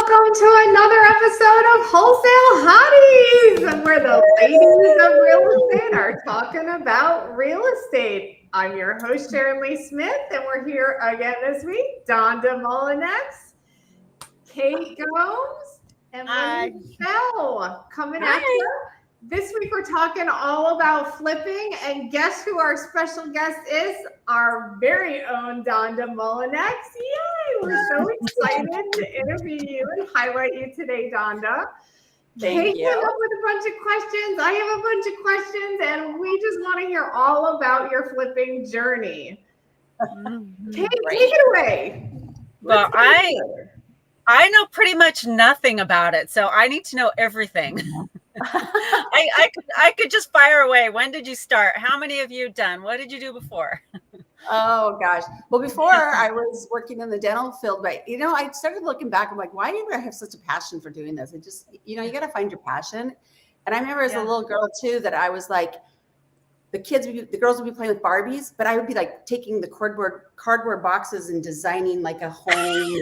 welcome to another episode of Wholesale Hotties, where the ladies of real estate are talking about real estate. I'm your host, Sharon Lee Smith, and we're here again this week. Donda Mullinex, Kate Gomes, and Michelle coming at you. This week we're talking all about flipping, and guess who our special guest is? Our very own Donda Mullinex. Yay! We're so excited to interview you and highlight you today, Donda. Kate came up with a bunch of questions. I have a bunch of questions, and we just want to hear all about your flipping journey. Kate, take it away. Well, I know pretty much nothing about it, so I need to know everything. I could just fire away. When did you start? How many have you done? What did you do before? Oh gosh. Well, before I was working in the dental field, but I started looking back. I'm like, why do I have such a passion for doing this? It just, you got to find your passion. And I remember as a little girl too, that I was like, the girls would be playing with Barbies, but I would be like taking the cardboard boxes and designing like a home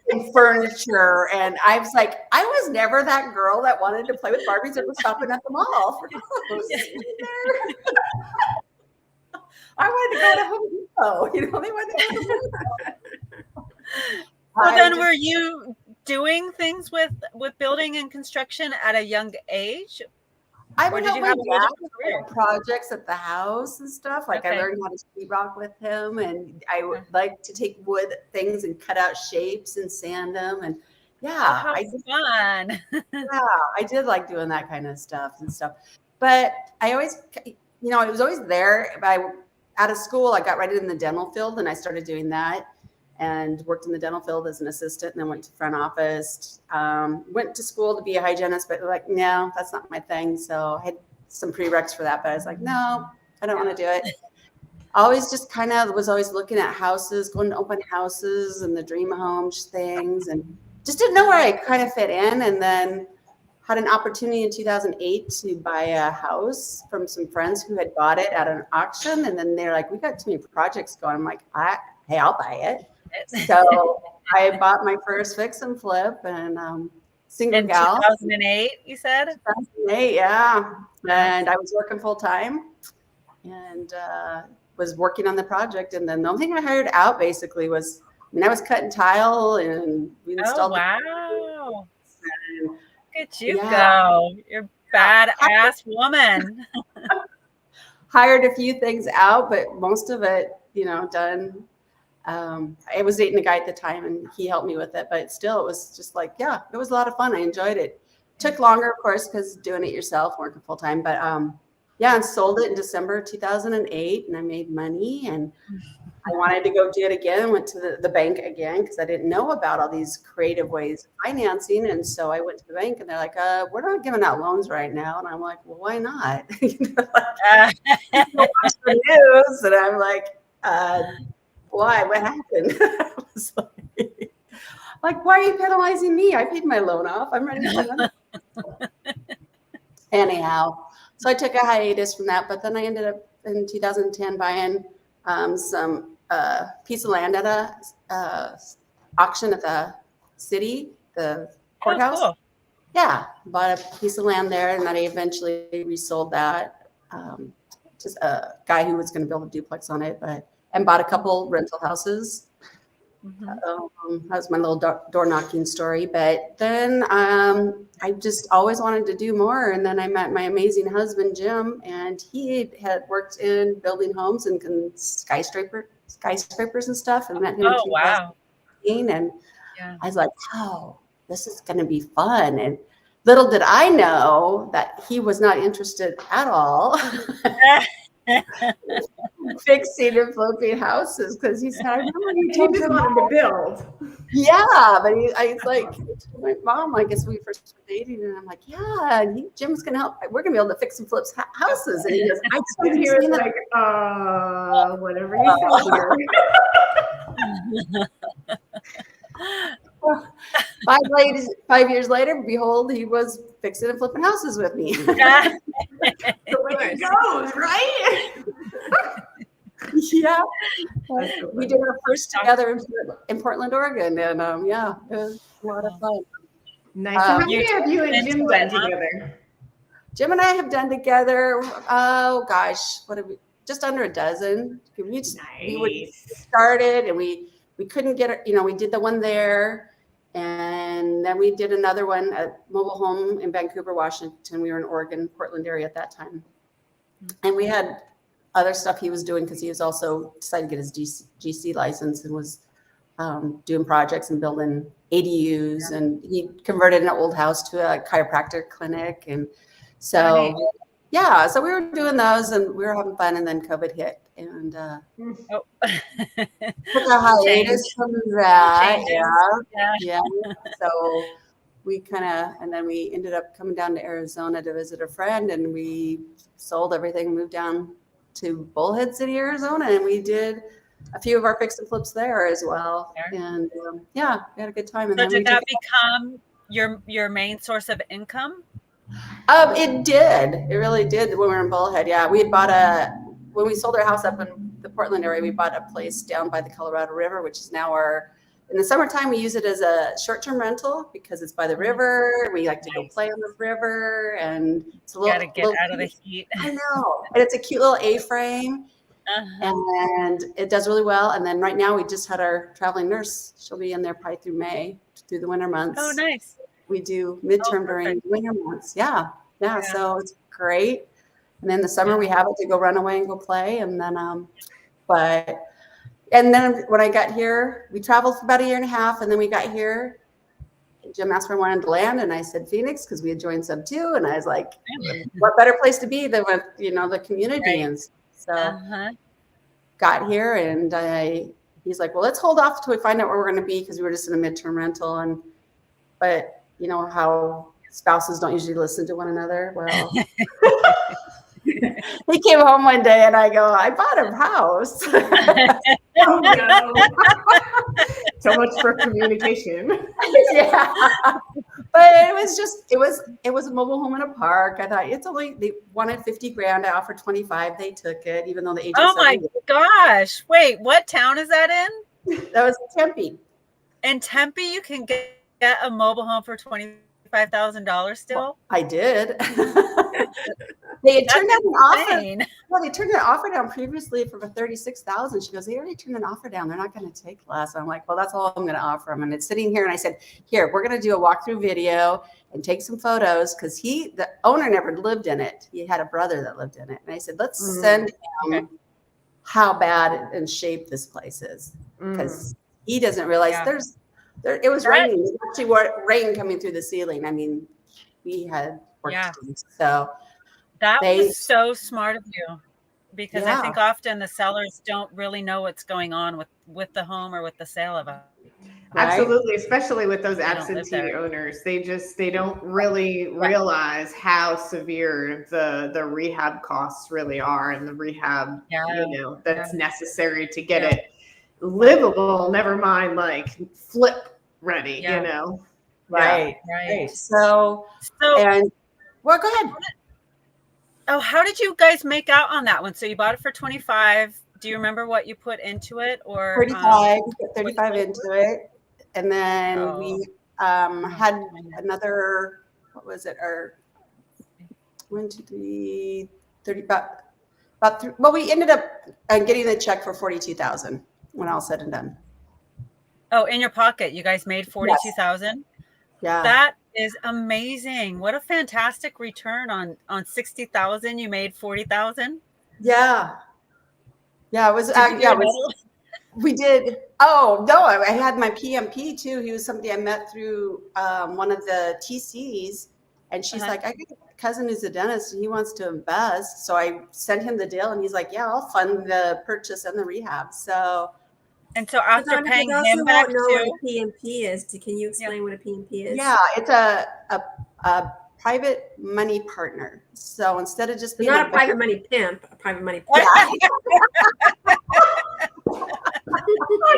and furniture. And I was like, I was never that girl that wanted to play with Barbies and was shopping at the mall for clothes. I wanted to go to Home Depot. They wanted to go to Well, then were you doing things with building and construction at a young age? I would help my dad with projects at the house and stuff. Like I learned how to sheetrock with him, and I would like to take wood things and cut out shapes and sand them. And fun. I did like doing that kind of stuff. But I always, it was always there. Out of school, I got right in the dental field, and I started doing that. And worked in the dental field as an assistant, and then went to front office. Went to school to be a hygienist, but like, no, that's not my thing. So I had some prereqs for that, but I was like, no, I don't want to do it. Always just kind of was always looking at houses, going to open houses and the dream homes things, and just didn't know where I kind of fit in. And then had an opportunity in 2008 to buy a house from some friends who had bought it at an auction. And then they're like, we got too many projects going. I'm like, hey, I'll buy it. So I bought my first fix and flip and single gal. 2008, you said? 2008, yeah. And I was working full time and was working on the project. And then the only thing I hired out basically was, I was cutting tile and we installed. Oh, wow. Look at you go. You're a badass woman. Hired a few things out, but most of it, done. I was dating a guy at the time and he helped me with it, but still it was just like, it was a lot of fun. I enjoyed it. Took longer, of course, because doing it yourself, working full time, but and sold it in December 2008 and I made money and I wanted to go do it again. Went to the bank again because I didn't know about all these creative ways of financing. And so I went to the bank and they're like, we're not giving out loans right now. And I'm like, well, why not? Watch the news. And I'm like, why? What happened? I was like, why are you penalizing me? I paid my loan off. I'm ready to Anyhow, so I took a hiatus from that, but then I ended up in 2010 buying some piece of land at a auction at the city, the courthouse. Oh, cool. Yeah, bought a piece of land there, and then I eventually resold that. Just a guy who was going to build a duplex on it, and bought a couple rental houses. That was my little door knocking story. But then I just always wanted to do more. And then I met my amazing husband, Jim, and he had worked in building homes and skyscrapers and stuff. And met him in 2015. And I was like, oh, this is going to be fun. And little did I know that he was not interested at all. Fixing and flipping houses because he said, I remember you told him to build. Yeah, but I was like, my mom, I guess we first were dating, and I'm like, Jim's gonna help. We're gonna be able to fix and flip houses. And he goes, I just he was like, whatever you say. 5 years later, behold, he was fixing and flipping houses with me. The way it goes, right? Yeah. We did our first together in Portland, Oregon. And it was a lot of fun. Nice. So how many have you and Jim done together? Jim and I have done together, oh gosh, what have we, just under a dozen. We started and we couldn't get it, we did the one there, and then we did another one at mobile home in Vancouver, Washington. We were in Oregon, Portland area at that time. And we had other stuff he was doing because he was also decided to get his GC license and was doing projects and building ADUs, and he converted an old house to a chiropractic clinic. And so, yeah, so we were doing those and we were having fun, and then COVID hit, and took a hiatus from that. Yeah. So we and then we ended up coming down to Arizona to visit a friend, and we sold everything, moved down to Bullhead City, Arizona, and we did a few of our fix and flips there as well. And we had a good time. And so did that become your main source of income? It did. It really did when we were in Bullhead. Yeah, we had bought when we sold our house up in the Portland area, we bought a place down by the Colorado River, which is now in the summertime, we use it as a short-term rental because it's by the river. We like to go play on the river, and it's a little. Gotta get out of the heat. I know, and it's a cute little A-frame, and it does really well. And then right now, we just had our traveling nurse. She'll be in there probably through May, through the winter months. Oh, nice. We do midterm during winter months. Yeah. So it's great. And then the summer we have it to go run away and go play. And then, and then when I got here, we traveled for about a year and a half, and then we got here. Jim asked where I wanted to land, and I said Phoenix because we had joined Sub 2, and I was like, what better place to be than with the community? And so got here, and he's like, well, let's hold off till we find out where we're going to be, because we were just in a midterm rental, but you know how spouses don't usually listen to one another. Well, he came home one day and I go, I bought a house. Oh, no. So much for communication. Yeah. But it was a mobile home in a park. I thought they wanted 50 grand. I offered 25. They took it, even though the agent Oh my gosh. Wait, what town is that in? That was Tempe. In Tempe, you can get a mobile home for $25,000 still? Well, I did. They had turned down an offer. Well, they turned an offer down previously for $36,000. She goes, they already turned an offer down. They're not going to take less. I'm like, well, that's all I'm going to offer them. And it's sitting here. And I said, here, we're going to do a walkthrough video and take some photos, because the owner never lived in it. He had a brother that lived in it. And I said, let's send him how bad in shape this place is, because he doesn't realize it was raining. It actually rain coming through the ceiling. I mean, we had work to do. So that was so smart of you, because I think often the sellers don't really know what's going on with the home or with the sale of it. Right? Absolutely, especially with those absentee owners. They don't really realize how severe the rehab costs really are, and the rehab that's necessary to get it livable, never mind like flip ready, Right. So and well, go ahead. Oh, how did you guys make out on that one? So you bought it for 25. Do you remember what you put into it? Or 35, put 35 into it. And then we had another, what was it? Or 1, 2, 3, 30, about 3. Well, we ended up getting the check for $42,000 when all said and done. Oh, in your pocket, you guys made $42,000. Yes. Yeah, that is amazing. What a fantastic return on $60,000. You made $40,000. Yeah, it was. We did. Oh no, I had my PMP too. He was somebody I met through one of the TCs, and she's like, I got a cousin who's a dentist and he wants to invest. So I sent him the deal, and he's like, yeah, I'll fund the purchase and the rehab. So. And so after paying him back too, what a PMP is. Can you explain what a PMP is? Yeah, it's a private money partner. So instead of just being not a private money pimp, a private money partner.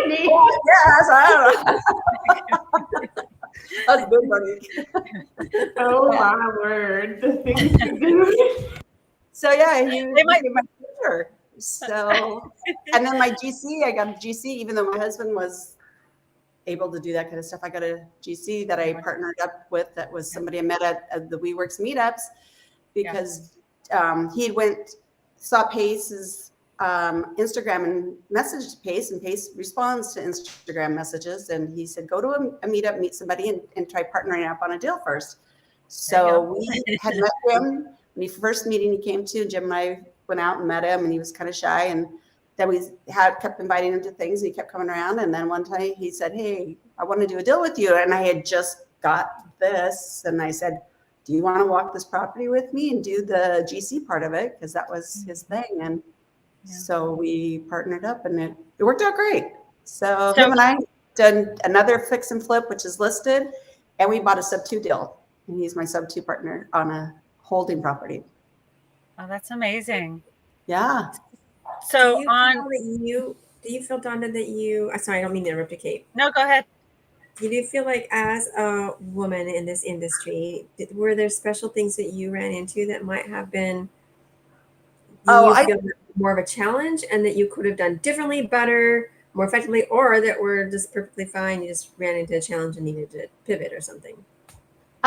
Yes, I don't know. That's good money. Oh my word! The things you do. So yeah, he might be my future. So, and then my GC, I got a GC, even though my husband was able to do that kind of stuff. I got a GC that I partnered up with that was somebody I met at the WeWorks meetups because he saw Pace's Instagram and messaged Pace, and Pace responds to Instagram messages, and he said, go to a meetup, meet somebody, and try partnering up on a deal first. So we had met him. When first meeting he came to, Jim and I went out and met him, and he was kind of shy, and then we kept inviting him to things, and he kept coming around. And then one time he said, hey, I want to do a deal with you. And I had just got this, and I said, do you want to walk this property with me and do the GC part of it? Because that was his thing. And so we partnered up, and it worked out great. So him and I done another fix and flip, which is listed, and we bought a sub 2 deal. And he's my sub 2 partner on a holding property. Oh, that's amazing. Yeah. So do you feel, Donda, that you, sorry, I don't mean to interrupt you, Kate. No, go ahead. Do you feel like as a woman in this industry, were there special things that you ran into that might have been more of a challenge and that you could have done differently, better, more effectively, or that were just perfectly fine, you just ran into a challenge and needed to pivot or something?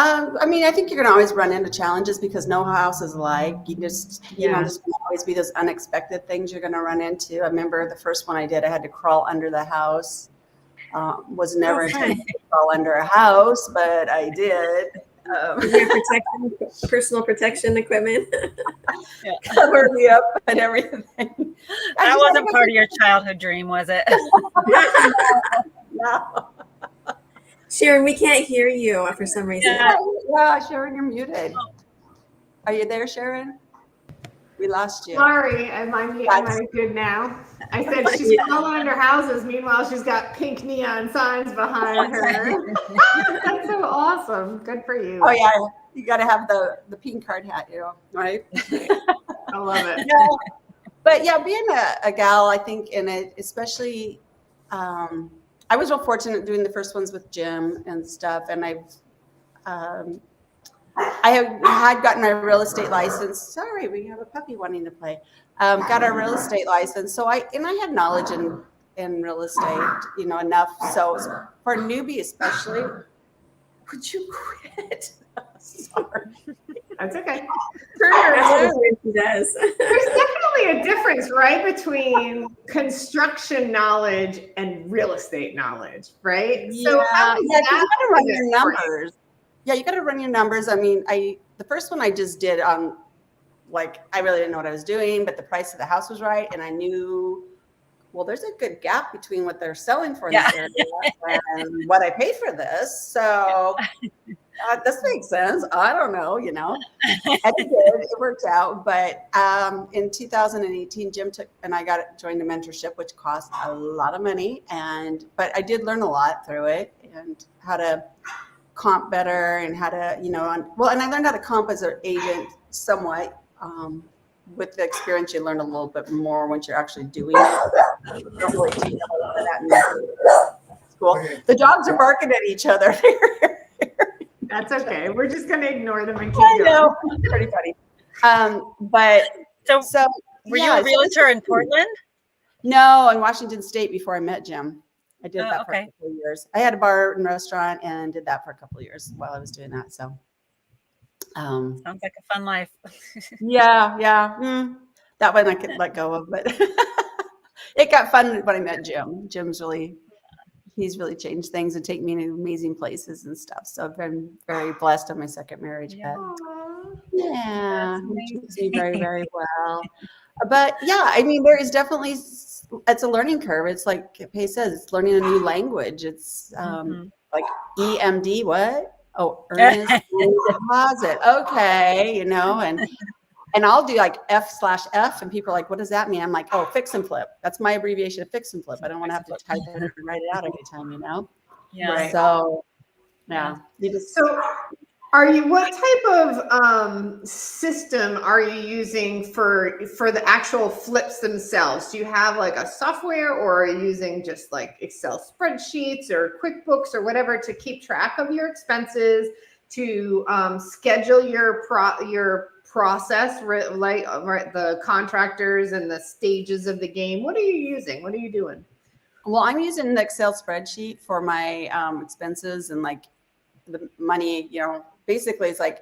I mean, I think you're going to always run into challenges because no house is alike. You just, you know, there's going to always be those unexpected things you're going to run into. I remember the first one I did, I had to crawl under the house. Was never intended to crawl under a house, but I did. Personal protection equipment. Cover me up and everything. That wasn't part of your childhood dream, was it? No. Sharon, we can't hear you for some reason. Yeah, Sharon, you're muted. Are you there, Sharon? We lost you. Sorry, am I good now? I said she's crawling under houses. Meanwhile, she's got pink neon signs behind her. That's so awesome. Good for you. Oh yeah, you got to have the pink card hat, you know, right? I love it. Yeah. But yeah, being a gal, I think in it, especially, I was real fortunate doing the first ones with Jim and stuff, and I had gotten my real estate license. Sorry, we have a puppy wanting to play. Got our real estate license, so I had knowledge in real estate, you know, enough. So for a newbie, especially, would you quit? Sorry. That's okay. That's what she does. There's definitely a difference, right, between construction knowledge and real estate knowledge, right? Yeah, so how you got to run your numbers. Yeah, you got to run your numbers. I mean, the first one I just did on, like, I really didn't know what I was doing, but the price of the house was right, and I knew, well, there's a good gap between what they're selling for in this area and what I paid for this. So this makes sense. I don't know, you know. And it worked out. But in 2018, Jim and I joined a mentorship, which cost a lot of money, but I did learn a lot through it and how to comp better and how to, you know, and I learned how to comp as an agent somewhat. With the experience, you learn a little bit more once you're actually doing it. Don't really teach that in school. The dogs are barking at each other. That's okay. We're just going to ignore them and keep I going. know. It's pretty funny. But so were you a realtor in Portland? No, in Washington State before I met Jim. I did that for a couple of years. I had a bar and restaurant and did that for a couple of years while I was doing that. So sounds like a fun life. yeah. That one I could let go of, but it got fun when I met Jim. He's really changed things and taken me to amazing places and stuff. So I've been very blessed on my second marriage. Yeah, he treats me very, very well. But yeah, I mean, there is definitely, it's a learning curve. It's like Paige says, it's learning a new language. It's like EMD, what? Oh, earnest deposit. Okay, you know, and I'll do like F/F, and people are like, what does that mean? I'm like, oh, fix and flip. That's my abbreviation of fix and flip. I don't want to have to type it and write it out every time, you know? Yeah. Right. So, yeah. What type of system are you using for the actual flips themselves? Do you have like a software, or are you using just like Excel spreadsheets or QuickBooks or whatever to keep track of your expenses, to schedule your process, like the contractors and the stages of the game? What are you using? What are you doing? Well, I'm using the Excel spreadsheet for my expenses and like the money, basically it's like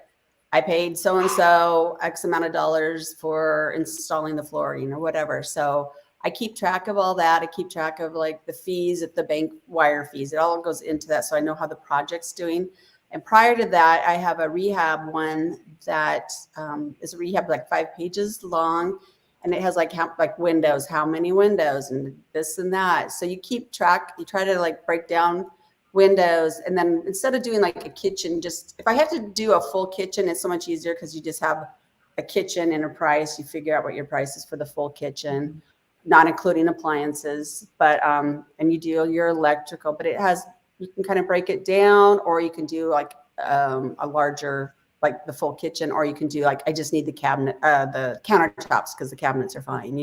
I paid so-and-so X amount of dollars for installing the flooring or whatever. So I keep track of all that. I keep track of like the fees at the bank, wire fees. It all goes into that. So I know how the project's doing. And prior to that, I have a rehab one that is a rehab like 5 pages long. And it has like windows, how many windows and this and that. So you keep track, you try to like break down windows. And then instead of doing like a kitchen, if I have to do a full kitchen, it's so much easier because you just have a kitchen and a price. You figure out what your price is for the full kitchen, not including appliances, but, and you do your electrical, but you can kind of break it down, or you can do like a larger, like the full kitchen, or you can do like, I just need the countertops because the cabinets are fine,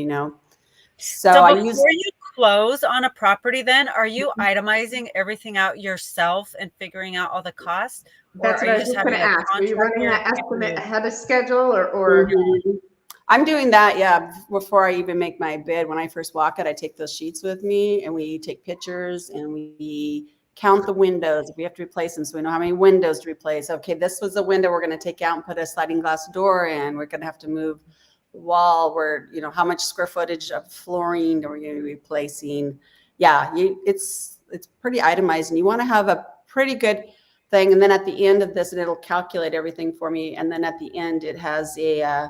So before you close on a property, then are you itemizing everything out yourself and figuring out all the costs? That's what I was just going to ask. Are you running that estimate ahead of schedule or? I'm doing that, yeah, before I even make my bid. When I first walk it, I take those sheets with me and we take pictures and we count the windows if we have to replace them, so we know how many windows to replace. Okay, this was a window we're going to take out and put a sliding glass door in. We're going to have to move the wall. How much square footage of flooring are we going to be replacing? Yeah, it's pretty itemized, and you want to have a pretty good thing. And then at the end of this, and it'll calculate everything for me. And then at the end, it has a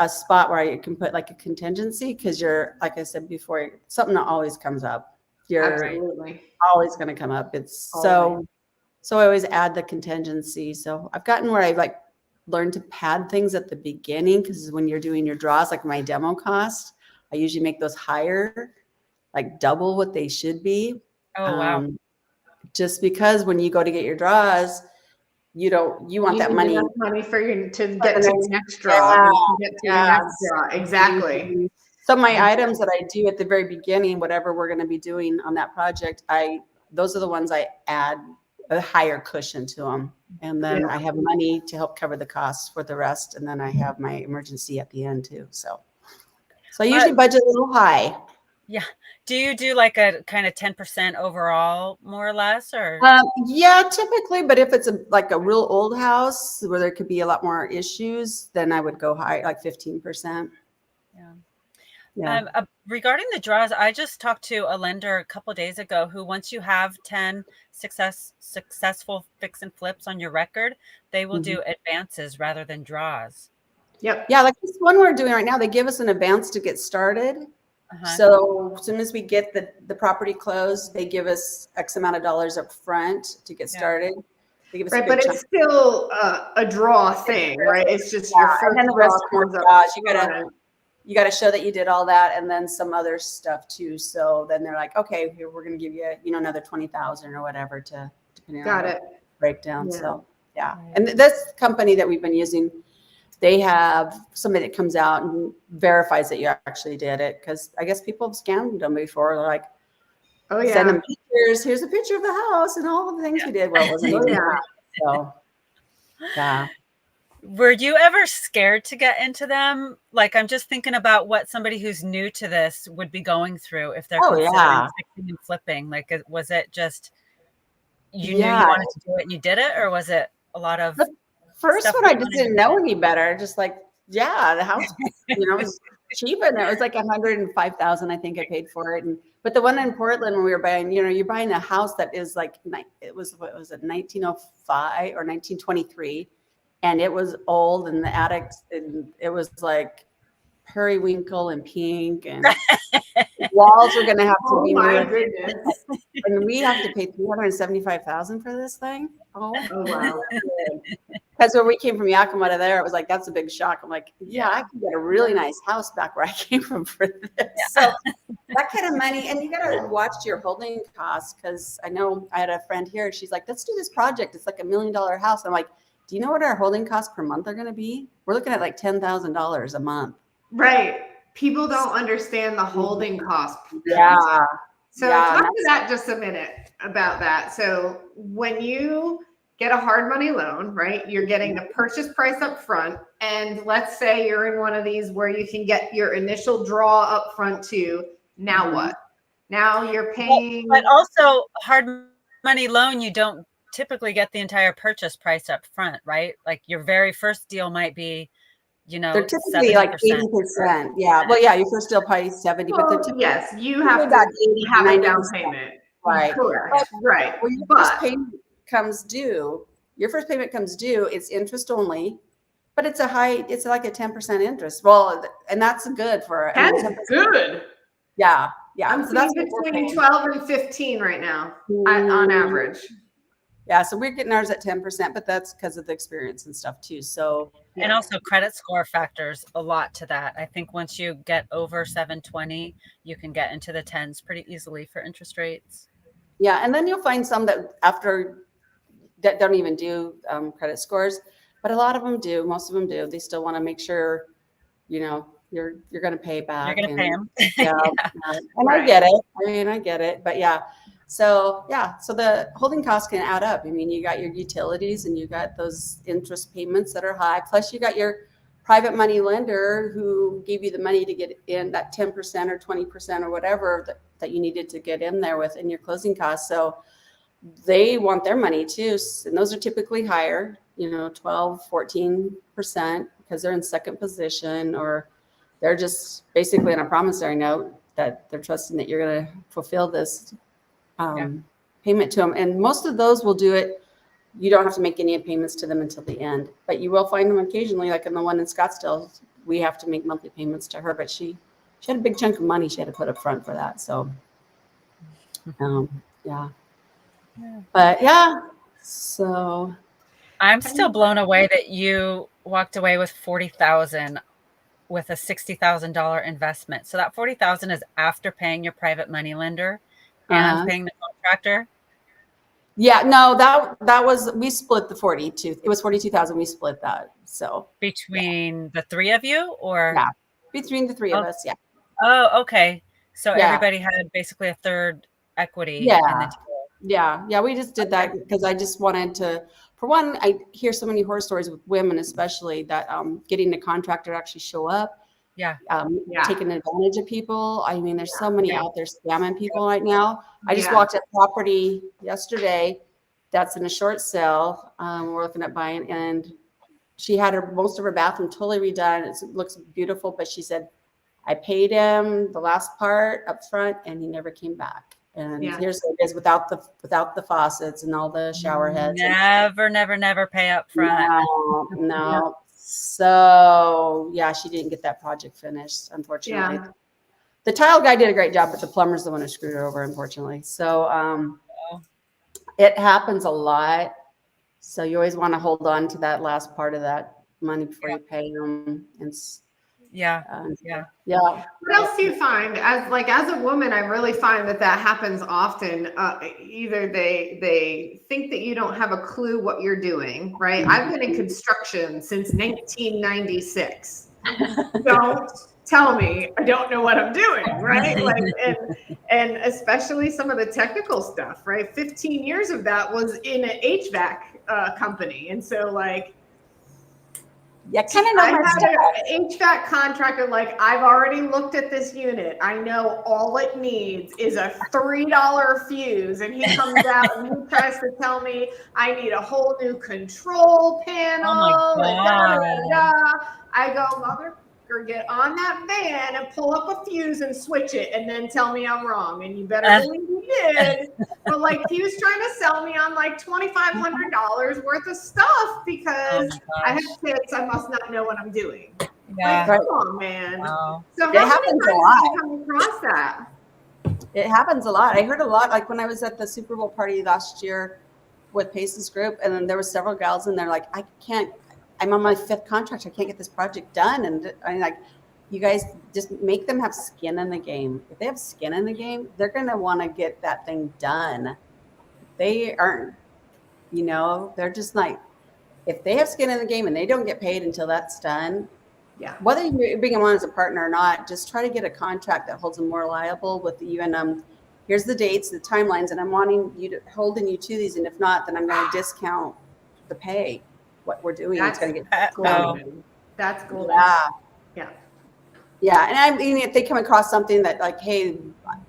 spot where you can put like a contingency, because like I said before, something that always comes up. You're Absolutely always going to come up. It's so I always add the contingency. So I've gotten where I like learned to pad things at the beginning, because when you're doing your draws, like my demo cost, I usually make those higher, like double what they should be. Oh, wow. Just because when you go to get your draws, you want that money for you to get to the next draw. Exactly. So my items that I do at the very beginning, whatever we're going to be doing on that project, those are the ones I add a higher cushion to them. And then I have money to help cover the costs for the rest. And then I have my emergency at the end too. So I usually budget a little high. Yeah. Do you do like a kind of 10% overall, more or less, or? Yeah, typically. But if it's like a real old house where there could be a lot more issues, then I would go high, like 15%. Yeah. Yeah. Regarding the draws, I just talked to a lender a couple of days ago who, once you have 10 successful fix and flips on your record, they will do advances rather than draws. Yep. Yeah, like this one we're doing right now, they give us an advance to get started. So as soon as we get the property closed, they give us X amount of dollars up front to get started. They give us but it's still a draw thing, right? It's just your first, and then the rest comes up. You got to show that you did all that, and then some other stuff too. So then they're like, okay, here we're going to give you, another 20,000 or whatever to depending on the breakdown. Yeah. So yeah, and this company that we've been using, they have somebody that comes out and verifies that you actually did it, because I guess people have scammed them before. They're like, oh yeah, send them pictures. Here's a picture of the house and all the things we did. Well, it wasn't even that. So yeah. Were you ever scared to get into them? Like, I'm just thinking about what somebody who's new to this would be going through if they're considering fixing and flipping. Like, was it just you knew you wanted to do it and you did it, or was it a lot of first one? I just didn't know any better. Just like, the house, was cheap, and it was like $105,000. I think I paid for it. But the one in Portland, when we were buying, you're buying a house that is like, it was 1905 or 1923. And it was old, and the attic, and it was like periwinkle and pink, and walls were going to have to be moved. And we have to pay $375,000 for this thing. Oh wow! Because when we came from Yakima to there, it was like, that's a big shock. I'm like, I could get a really nice house back where I came from for this. So that kind of money, and you got to watch your holding costs, because I know I had a friend here. She's like, let's do this project. It's like $1 million house. I'm like, do you know what our holding costs per month are going to be? We're looking at like $10,000 a month. Right. People don't understand the holding cost. Yeah. So talk to that just a minute about that. So when you get a hard money loan, right, you're getting the purchase price up front. And let's say you're in one of these where you can get your initial draw up front too. Now what? Now you're paying. But also hard money loan, you don't typically get the entire purchase price up front, right? Like your very first deal might be, they're typically 70%. like 80%. Yeah. Well, yeah, your first deal probably 70, but they're typically yes, you have about to 80 have a 90%. down payment. Right. Correct. Right. When your first payment comes due, it's interest only, but it's like a 10% interest. Well, and that's good for, That's good. Yeah. I'm So that's seeing what we're between paying. 12 and 15 right now on average. Yeah, so we're getting ours at 10%, but that's because of the experience and stuff too. So and also credit score factors a lot to that. I think once you get over 720, you can get into the 10s pretty easily for interest rates. Yeah, and then you'll find some that don't even do credit scores, but a lot of them do. Most of them do. They still want to make sure, you're going to pay back. You're going to pay them. Yeah. And I get it. I get it. But so the holding costs can add up. I mean, you got your utilities and you got those interest payments that are high. Plus you got your private money lender who gave you the money to get in that 10% or 20% or whatever that you needed to get in there with in your closing costs. So they want their money too. And those are typically higher, 12, 14%, because they're in second position, or they're just basically on a promissory note that they're trusting that you're going to fulfill this payment to them. And most of those will do it. You don't have to make any payments to them until the end, but you will find them occasionally, like in the one in Scottsdale, we have to make monthly payments to her, but she had a big chunk of money she had to put up front for that. So, but so I'm still blown away that you walked away with $40,000 with a $60,000 investment. So that $40,000 is after paying your private money lender and paying the contractor. Yeah, no, that was, we split the 42. It was 42,000. We split that. So between the three of you, or between the three of us. Yeah. Oh, okay. So everybody had basically a third equity. Yeah. We just did that because I just wanted to, for one, I hear so many horror stories with women, especially, that getting a contractor to actually show up. Taking advantage of people. I mean, there's so many out there scamming people right now. I just walked a property yesterday that's in a short sale. We're looking at buying, and she had most of her bathroom totally redone. It looks beautiful, but she said, I paid him the last part up front and he never came back. And here's what it is without the faucets and all the shower heads. Never pay up front. No. So she didn't get that project finished, unfortunately. The tile guy did a great job, but the plumber's the one who screwed her over, unfortunately. So it happens a lot. So you always want to hold on to that last part of that money before you pay them. And What else do you find as a woman? I really find that happens often. Either they think that you don't have a clue what you're doing, right? I've been in construction since 1996. Don't tell me I don't know what I'm doing, right? And especially some of the technical stuff, right? 15 years of that was in an HVAC company, and so kind of know I had an HVAC contractor, I've already looked at this unit. I know all it needs is a $3 fuse. And he comes out and he tries to tell me I need a whole new control panel. Oh my God. I go, motherfucker, get on that van and pull up a fuse and switch it and then tell me I'm wrong. And you better believe he did. But he was trying to sell me on $2,500 worth of stuff because I have kids. I must not know what I'm doing. Yeah. Come on, man. Wow. So it happens a lot. Come across that? It happens a lot. I heard a lot, when I was at the Super Bowl party last year with Pace's group, and then there were several gals in there I'm on my 5th contract. I can't get this project done. And I'm you guys just make them have skin in the game. If they have skin in the game, they're going to want to get that thing done. They aren't, they're just if they have skin in the game and they don't get paid until that's done, whether you bring them on as a partner or not, just try to get a contract that holds them more liable with you. And here's the dates, the timelines, and I'm holding you to these. And if not, then I'm going to discount the pay. What we're doing, it's going to get golden. That's golden. Yeah, and I mean, if they come across something that like, hey,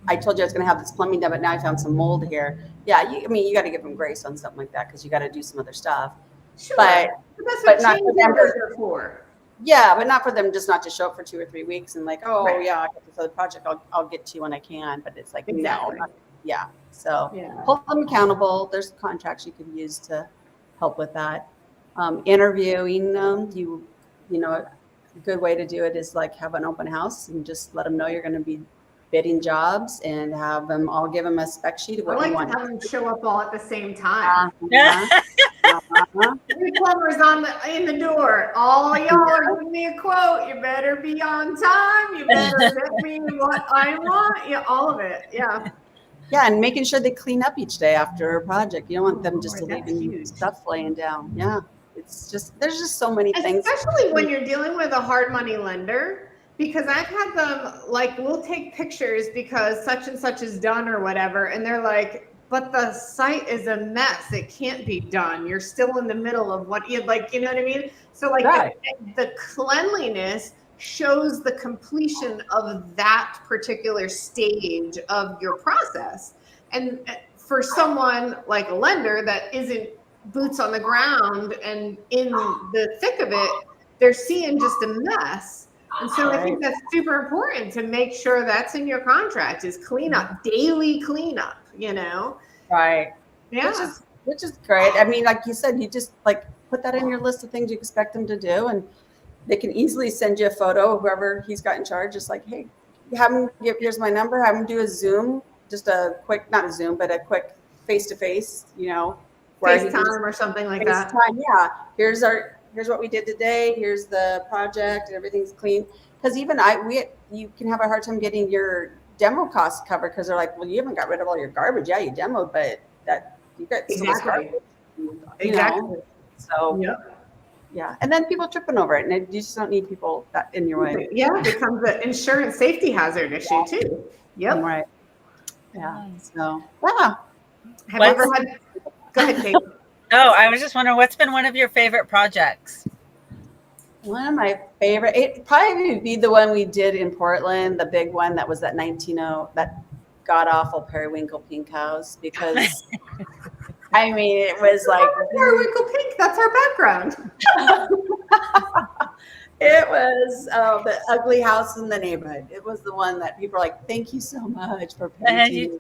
I told you I was going to have this plumbing done, but now I found some mold here. Yeah, I mean, you got to give them grace on something like that because you got to do some other stuff. Sure. But that's but what not change for them orders are for. Yeah, but not for them just not to show up for 2 or 3 weeks and like, oh Right. yeah, I got this other project. I'll get to you when I can. But it's like Exactly. no, yeah. So Yeah. hold them accountable. There's contracts you can use to help with that. Interviewing them, you know, a good way to do it is like have an open house and just let them know you're going to be bidding jobs and have them all give them a spec sheet of I what like you to want. have them show up all at the same time. Uh-huh. Three plumbers in the door. All y'all are giving me a quote. You better be on time. You better get me what I want. Yeah, all of it. Yeah. Yeah, and making sure they clean up each day after a project. You don't want them just to Lord, leaving huge. stuff laying down. Yeah, it's just there's just so many things. Especially when you're dealing with a hard money lender, because I've had them like, we'll take pictures because such and such is done or whatever, and they're like, but the site is a mess. It can't be done. You're still in the middle of what you like, you know what I mean? So like Right. the cleanliness shows the completion of that particular stage of your process. And for someone like a lender that isn't boots on the ground and in the thick of it, they're seeing just a mess. And so I think that's super important to make sure that's in your contract is cleanup, daily cleanup, you know? Right. Yeah. Which is great. I mean, like you said, you just like put that in your list of things you expect them to do, and they can easily send you a photo of whoever he's got in charge. Just like, hey, have him here's my number. Have him do a Zoom, just a quick, not a Zoom, but a quick face-to-face, you know, FaceTime or something like that. FaceTime, yeah. Here's what we did today. Here's the project, and everything's clean. Because even you can have a hard time getting your demo costs covered because they're like, well, you haven't got rid of all your garbage. Yeah, you demoed, but that you got so much garbage. Exactly. So yeah, and then people tripping over it, and you just don't need people that in your way. Yeah, it becomes an insurance safety hazard issue too. Yep. Right. Yeah. So yeah. Have you ever had? Go ahead, Kate. Oh, I was just wondering, what's been one of your favorite projects? One of my favorite, it probably would be the one we did in Portland, the big one that was that 1900, that god awful periwinkle pink house, because I mean, it was like periwinkle pink. That's our background. It was the ugly house in the neighborhood. It was the one that people are like, thank you so much for painting.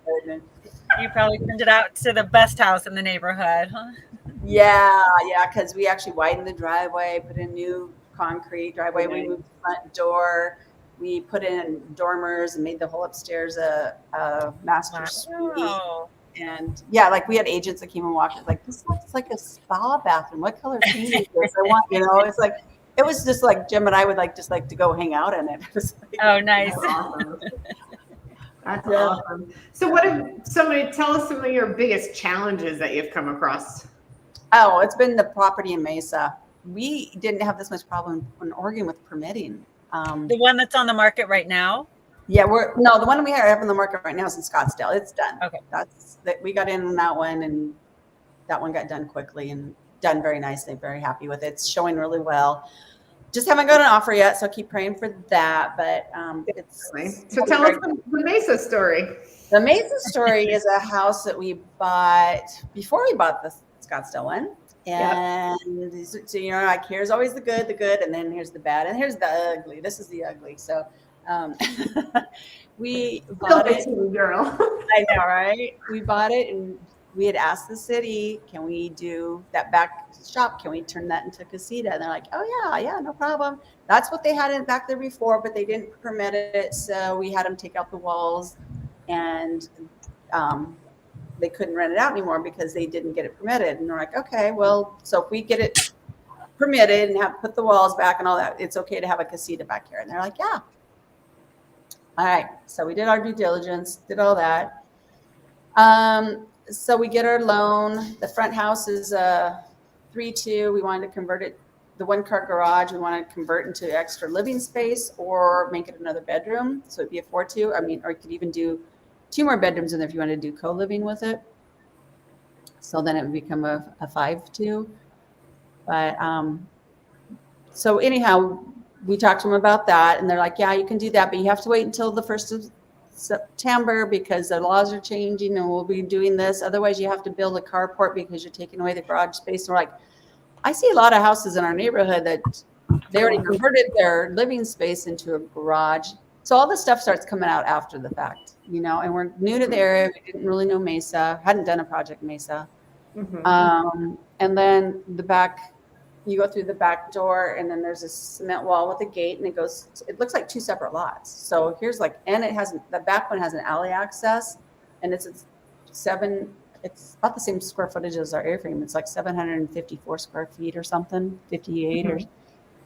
You probably turned it out to the best house in the neighborhood, huh? Yeah, because we actually widened the driveway, put in new concrete driveway. We moved the front door. We put in dormers and made the whole upstairs a master suite. And yeah, like we had agents that came and walked. Like, this looks like a spa bathroom. What color paint is this? I want, it's like, it was just like Jim and I would just like to go hang out in it. It was like, oh, nice. That's awesome. That's awesome. So tell us some of your biggest challenges that you've come across. Oh, it's been the property in Mesa. We didn't have this much problem in Oregon with permitting. The one that's on the market right now? Yeah, the one we have on the market right now is in Scottsdale. It's done. Okay. We got in on that one, and that one got done quickly and done very nicely. Very happy with it. It's showing really well. Just haven't got an offer yet, so keep praying for that. But so tell us the Mesa story. The Mesa story is a house that we bought before we bought the Scottsdale one. And so, like, here's always the good, and then here's the bad, and here's the ugly. This is the ugly. So we bought it. Girl. I know, right? We bought it, and we had asked the city, can we do that back shop? Can we turn that into a casita? And they're like, oh yeah, no problem. That's what they had in back there before, but they didn't permit it. So we had them take out the walls, and they couldn't rent it out anymore because they didn't get it permitted. And they're like, okay, well, so if we get it permitted and have put the walls back and all that, it's okay to have a casita back here. And they're like, yeah. All right. So we did our due diligence, did all that. So we get our loan. The front house is a 3-2. We wanted to convert it, the 1-car garage, we want to convert into extra living space or make it another bedroom. So it'd be a 4-2. I mean, or you could even do 2 more bedrooms in there if you want to do co-living with it. So then it would become a 5-2. But so anyhow, we talked to them about that, and they're like, yeah, you can do that, but you have to wait until the 1st of September because the laws are changing and we'll be doing this. Otherwise, you have to build a carport because you're taking away the garage space. And we're like, I see a lot of houses in our neighborhood that they already converted their living space into a garage. So all this stuff starts coming out after the fact, you know, and we're new to the area. We didn't really know Mesa, hadn't done a project Mesa. And then you go through the back door and then there's a cement wall with a gate and it looks like 2 separate lots. So here's and the back one has an alley access and it's about the same square footage as our airframe. It's like 754 square feet or something, 58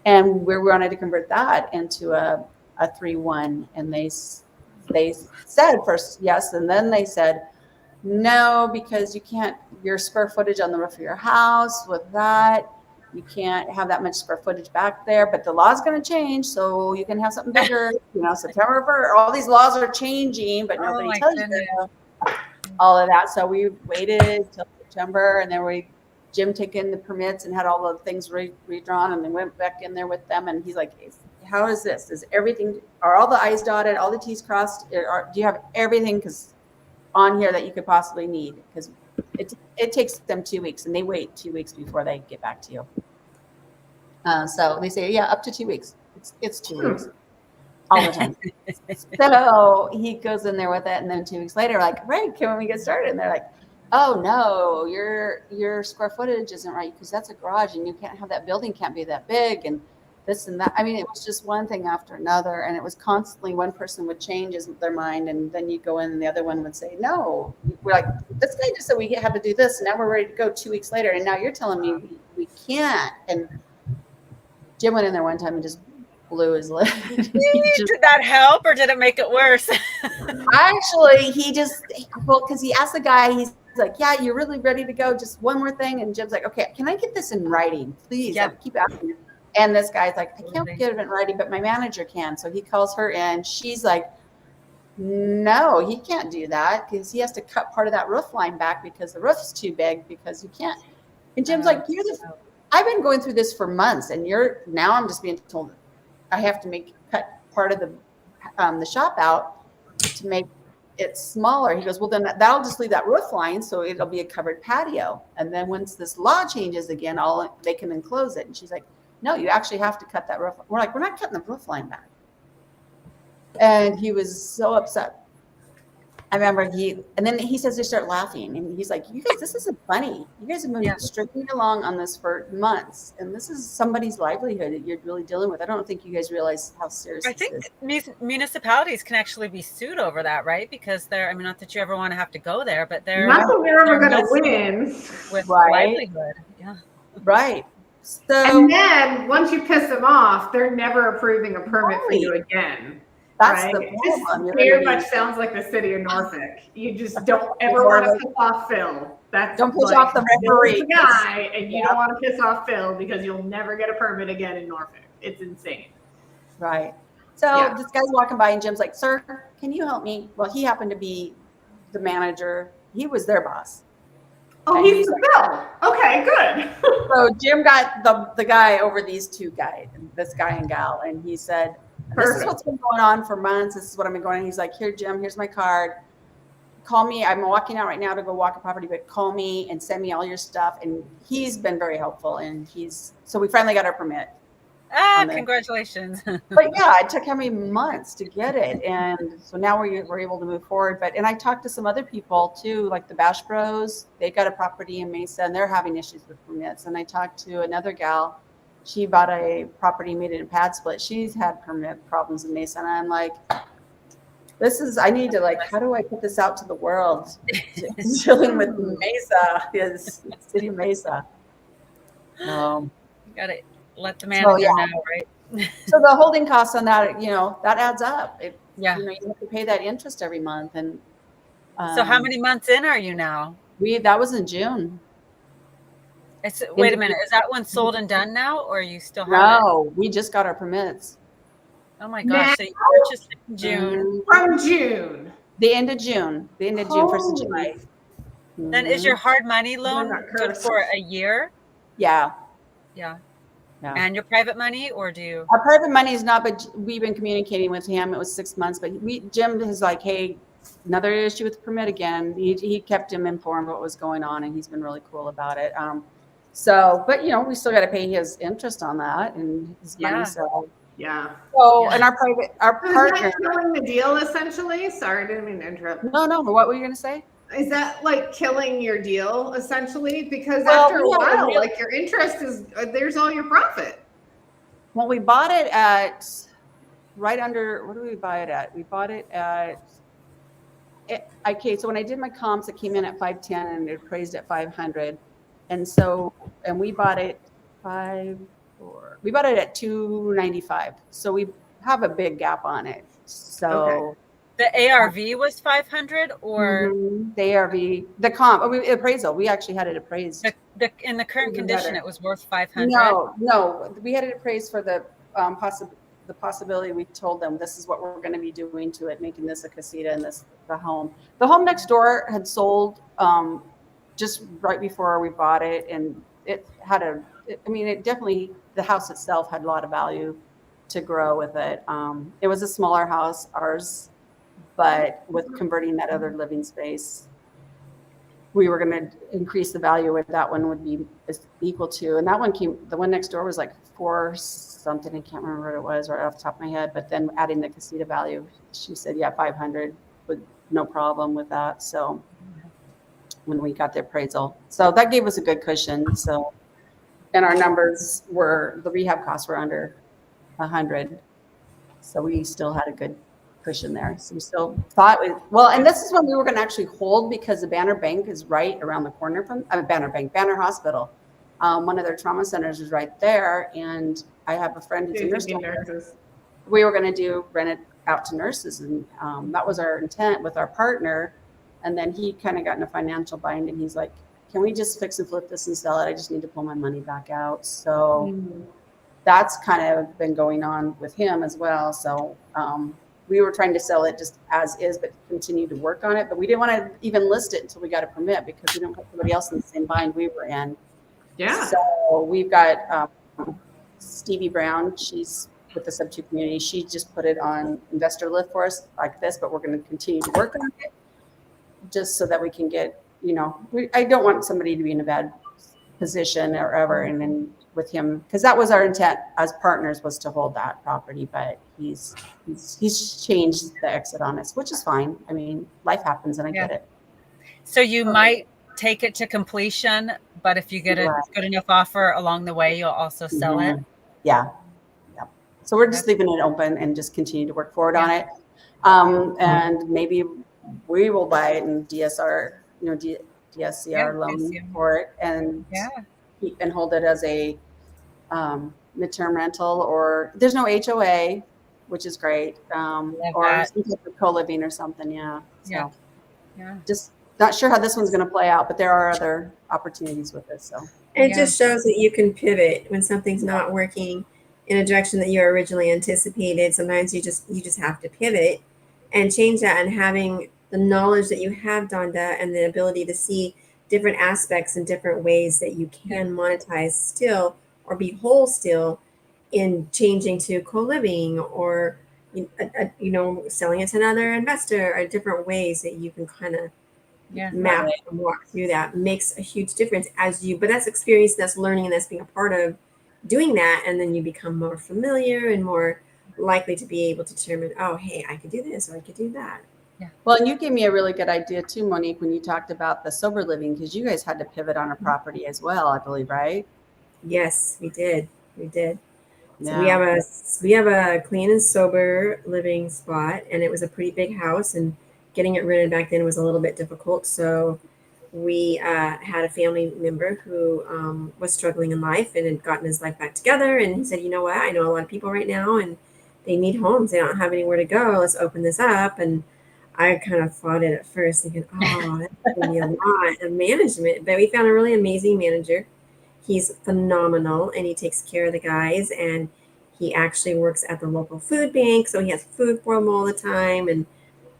and we wanted to convert that into a 3-1. And they said first yes, and then they said no, because you can't, your square footage on the roof of your house with that, you can't have that much square footage back there, but the law's going to change, so you can have something bigger, you know, September 1st, all these laws are changing, but nobody tells you all of that. So we waited till September, and then Jim took in the permits and had all the things redrawn, and then went back in there with them. And he's like, how is this? Are all the I's dotted, all the T's crossed? Do you have everything on here that you could possibly need? Because it takes them 2 weeks, and they wait 2 weeks before they get back to you. So they say, yeah, up to 2 weeks. It's 2 weeks all the time. So he goes in there with it, and then 2 weeks later, like, right, can we get started? And they're like, oh no, your square footage isn't right because that's a garage, and you can't have that building can't be that big, and this and that. I mean, it was just one thing after another, and it was constantly one person would change their mind, and then you go in and the other one would say, no, we're like, this guy just said we have to do this, and now we're ready to go 2 weeks later, and now you're telling me we can't. And Jim went in there one time and just blew his lid. Did that help, or did it make it worse? Actually, because he asked the guy, he's like, yeah, you're really ready to go, just one more thing. And Jim's like, okay, can I get this in writing, please? I keep asking. And this guy's like, I can't get it in writing, but my manager can. So he calls her in. She's like, no, he can't do that because he has to cut part of that roof line back because the roof's too big, because you can't. And Jim's like, I've been going through this for months, and now I'm just being told I have to cut part of the shop out to make it smaller. He goes, well, then that'll just leave that roof line, so it'll be a covered patio. And then once this law changes again, they can enclose it. And she's like, no, you actually have to cut that roof. We're like, we're not cutting the roof line back. And he was so upset. I remember and then he says they start laughing, and he's like, you guys, this isn't funny. You guys have been stringing along on this for months, and this is somebody's livelihood that you're really dealing with. I don't think you guys realize how serious this is. I think municipalities can actually be sued over that, right? Because not that you ever want to have to go there, but they're not that we're ever going to win with livelihood. Yeah. Right. So, and then once you piss them off, they're never approving a permit for you again. That's right? the problem. This very much sounds like the city of Norfolk. You just don't ever want to piss off Phil. Don't piss off the referee guy, and you don't want to piss off Phil because you'll never get a permit again in Norfolk. It's insane. Right. So this guy's walking by, and Jim's like, "Sir, can you help me?" Well, he happened to be the manager. He was their boss. Oh, and he's Phil. Okay, good. So Jim got the guy over these two guys, this guy and gal, and he said, this is what's been going on for months. This is what I've been going on. He's like, here, Jim, here's my card. Call me. I'm walking out right now to go walk a property, but call me and send me all your stuff. And he's been very helpful. And so we finally got our permit. Congratulations. But yeah, it took how many months to get it. And so now we're able to move forward. And I talked to some other people too, like the Bash Bros. They got a property in Mesa, and they're having issues with permits. And I talked to another gal. She bought a property, made it a pad split. She's had permit problems in Mesa. And I'm like, I need to how do I put this out to the world? Dealing with Mesa, is city of Mesa. You got to let the manager know, right? So the holding costs on that, that adds up. You have to pay that interest every month. And so how many months in are you now? That was in June. Wait a minute. Is that one sold and done now, or you still have No, we just got our permits. Oh my gosh. So you purchased in June. From June. The end of June. 1st of July. Then is your hard money loan good for a year? Yeah. Yeah. Yeah. And your private money, or do you? Our private money is not, but we've been communicating with him. It was 6 months, but Jim is like, hey, another issue with the permit again. He kept him informed what was going on, and he's been really cool about it. So, but you know, we still got to pay his interest on that and his money. So, yeah. And our So partner. is that killing the deal essentially? Sorry, I didn't mean to interrupt. No. What were you going to say? Is that like killing your deal essentially? Because Well, after a while, like your interest is there's all your profit. Well, we bought it at right under, what did we buy it at? We bought it at, okay, so when I did my comps, it came in at 510 and it appraised at 500. And so, and we bought it we bought it at 295. So we have a big gap on it. So the ARV was 500, or the ARV, the comp, appraisal. We actually had it appraised. In the current condition, it was worth 500. No, we had it appraised for the possibility. We told them this is what we're going to be doing to it, making this a casita and this the home. The home next door had sold just right before we bought it, and it had it definitely, the house itself had a lot of value to grow with it. It was a smaller house, ours, but with converting that other living space, we were going to increase the value of that one would be equal to, and that one the one next door was like 4 something. I can't remember what it was right off the top of my head, but then adding the casita value, she said, yeah, 500 with no problem with that. So when we got the appraisal, so that gave us a good cushion. So, and our numbers were, the rehab costs were under 100. So we still had a good cushion there. So we still thought, and this is when we were going to actually hold, because the Banner Bank is right around the corner from Banner Hospital. One of their trauma centers is right there. And I have a friend who's a nurse. We were going to rent it out to nurses. And that was our intent with our partner. And then he kind of got in a financial bind, and he's like, can we just fix and flip this and sell it? I just need to pull my money back out. So that's kind of been going on with him as well. So we were trying to sell it just as is, but continue to work on it. But we didn't want to even list it until we got a permit, because we don't have somebody else in the same bind we were in. Yeah. So we've got Stevie Brown. She's with the Sub 2 community. She just put it on investor list for us like this, but we're going to continue to work on it just so that we can get, I don't want somebody to be in a bad position or ever. And then with him, because that was our intent as partners, was to hold that property, but he's changed the exit on us, which is fine. I mean, life happens, and I get it. So you might take it to completion, but if you get a good enough offer along the way, you'll also sell it. Yeah. So we're just leaving it open and just continue to work forward on it. And maybe we will buy it in DSR, DSCR loan for it, and and hold it as a midterm rental, or there's no HOA, which is great, or some type of co-living or something. So just not sure how this one's going to play out, but there are other opportunities with it. So it just shows that you can pivot when something's not working in a direction that you originally anticipated. Sometimes you just have to pivot and change that, and having the knowledge that you have, Donda, and the ability to see different aspects and different ways that you can monetize still, or be whole still, in changing to co-living, or selling it to another investor, or different ways that you can kind of map and walk through that makes a huge difference but that's experience, that's learning, and that's being a part of doing that. And then you become more familiar and more likely to be able to determine, oh, hey, I could do this, or I could do that. Well, and you gave me a really good idea too, Monique, when you talked about the sober living, because you guys had to pivot on a property as well, I believe, right? Yes, we did. So we have a clean and sober living spot, and it was a pretty big house, and getting it rented back then was a little bit difficult. So we had a family member who was struggling in life and had gotten his life back together, and he said, you know what, I know a lot of people right now, and they need homes. They don't have anywhere to go. Let's open this up. And I kind of fought it at first, thinking, oh, that's going to be a lot of management. But we found a really amazing manager. He's phenomenal, and he takes care of the guys. And he actually works at the local food bank, so he has food for them all the time, and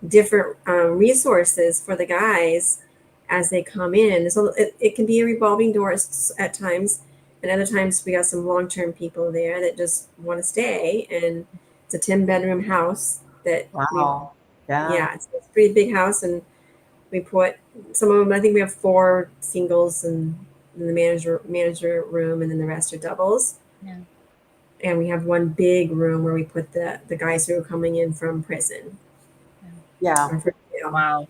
different resources for the guys as they come in. So it can be a revolving door at times, And other times we got some long-term people there that just want to stay. And it's a 10-bedroom house that Wow. yeah, it's a pretty big house. And we put some of them, I think we have 4 singles and in the manager room, and then the rest are doubles. Yeah. And we have one big room where we put the guys who are coming in from prison. Yeah. Or from jail. Wow.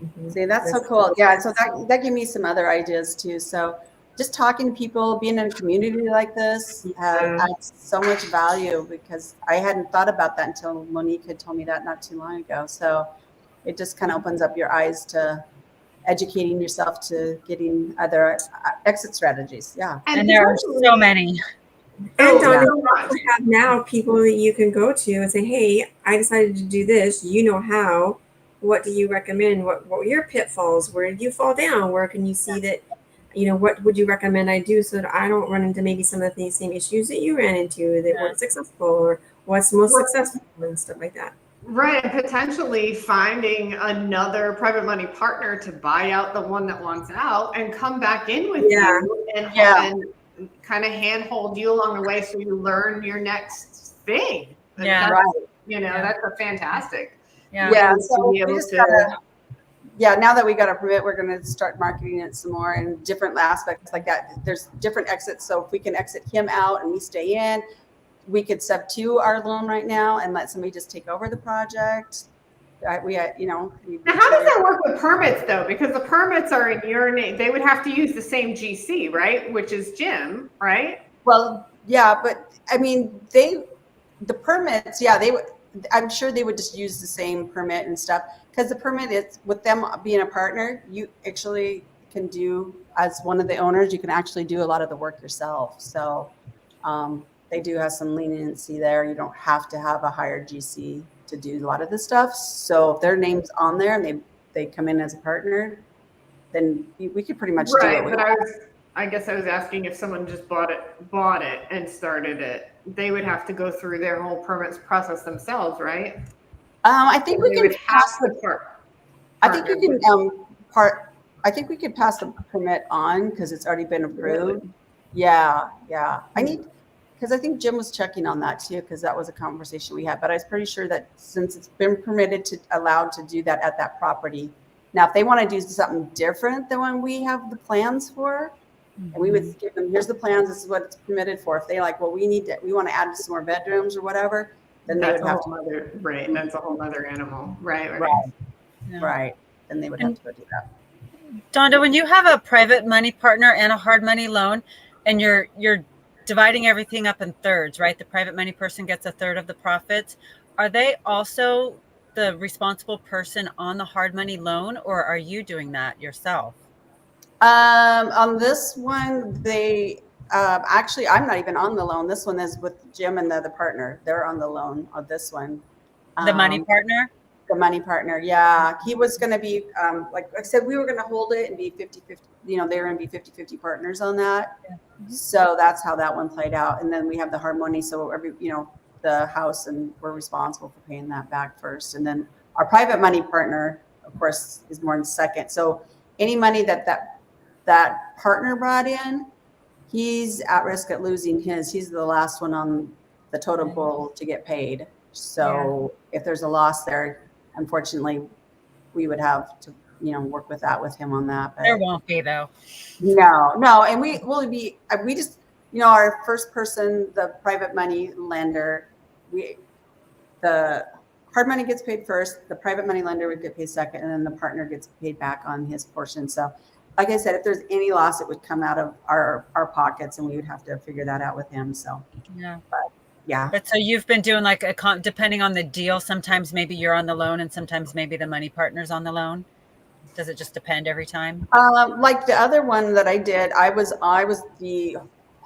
Mhm. See, that's so cool. Yeah, so that gave me some other ideas too. So just talking to people, being in a community like this adds so much value, because I hadn't thought about that until Monique had told me that not too long ago. So it just kind of opens up your eyes to educating yourself, to getting other exit strategies. Yeah. And there are so many. And Donda, yeah. you also have now people that you can go to and say, hey, I decided to do this. You know how. What do you recommend? What were your pitfalls? Where did you fall down? Where can you see that, what would you recommend I do so that I don't run into maybe some of the same issues that you ran into that weren't successful, or what's most successful and stuff like that. Right, and potentially finding another private money partner to buy out the one that wants out and come back in with you and kind of handhold you along the way so you learn your next thing. Yeah, that's a fantastic. Yeah. So be able now that we got a permit, we're going to start marketing it some more in different aspects like that. There's different exits. So if we can exit him out and we stay in, we could sub to our loan right now and let somebody just take over the project. Now, how does that work with permits though? Because the permits are in your name. They would have to use the same GC, right? Which is Jim, right? Well, yeah, but I mean, the permits, I'm sure they would just use the same permit and stuff, because the permit is, with them being a partner, you actually can do, as one of the owners, you can actually do a lot of the work yourself. So they do have some leniency there. You don't have to have a hired GC to do a lot of this stuff. So if their name's on there and they come in as a partner, then we could pretty much do it. But I guess I was asking if someone just bought it and started it, they would have to go through their whole permits process themselves, right? I think we can pass the part. I think you can I think we could pass the permit on because it's already been approved. Really? Yeah. Because I think Jim was checking on that too, because that was a conversation we had. But I was pretty sure that since it's been allowed to do that at that property. Now, if they want to do something different than when we have the plans for, and we would give them, here's the plans, this is what it's permitted for. If they we want to add some more bedrooms or whatever, then they would have to. Right, that's a whole other animal. Right. Yeah. Right. Then they would have to go do that. Donda, when you have a private money partner and a hard money loan, and you're dividing everything up in thirds, right? The private money person gets a third of the profits. Are they also the responsible person on the hard money loan, or are you doing that yourself? On this one, they actually, I'm not even on the loan. This one is with Jim and the other partner. They're on the loan of this one. The money partner? The money partner, yeah. He was going to be, like I said, we were going to hold it and be 50-50. They were going to be 50-50 partners on that. Yeah. So that's how that one played out. And then we have the hard money. So the house, and we're responsible for paying that back first. And then our private money partner, of course, is more in second. So any money that partner brought in, he's at risk at losing his. He's the last one on the totem pole to get paid. So if there's a loss there, unfortunately, we would have to, work with him on that. But there won't be though. No. And we just, our first person, the private money lender, the hard money gets paid first, the private money lender would get paid second, and then the partner gets paid back on his portion. So like I said, if there's any loss, it would come out of our pockets, and we would have to figure that out with him. So But so you've been doing depending on the deal, sometimes maybe you're on the loan and sometimes maybe the money partner's on the loan. Does it just depend every time? Like the other one that I did, I was the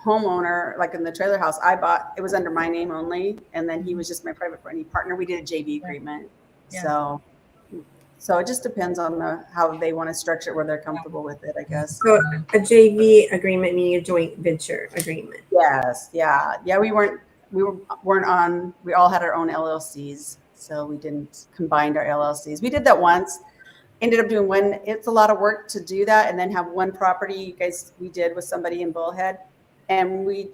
homeowner, like in the trailer house. It was under my name only, and then he was just my private money partner. We did a JV agreement. Yeah. So it just depends on how they want to structure it, where they're comfortable with it, I guess. So a JV agreement meaning a joint venture agreement. Yes. Yeah. We all had our own LLCs, so we didn't combine our LLCs. We did that once. Ended up doing it's a lot of work to do that, and then have one property. We did with somebody in Bullhead. And we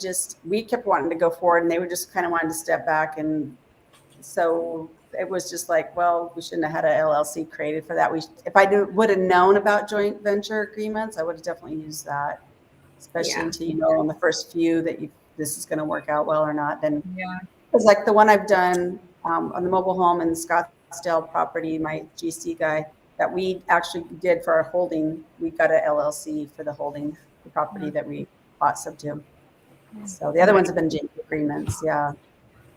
kept wanting to go forward, and they were just kind of wanting to step back. And so it was just like, well, we shouldn't have had an LLC created for that. If I would have known about joint venture agreements, I would have definitely used that, especially until you know on the first few that this is going to work out well or not. Then, because like the one I've done on the mobile home in the Scottsdale property, my GC guy that we actually did for our holding, we got an LLC for the holding the property that we bought sub to. So the other ones have been joint agreements. Yeah.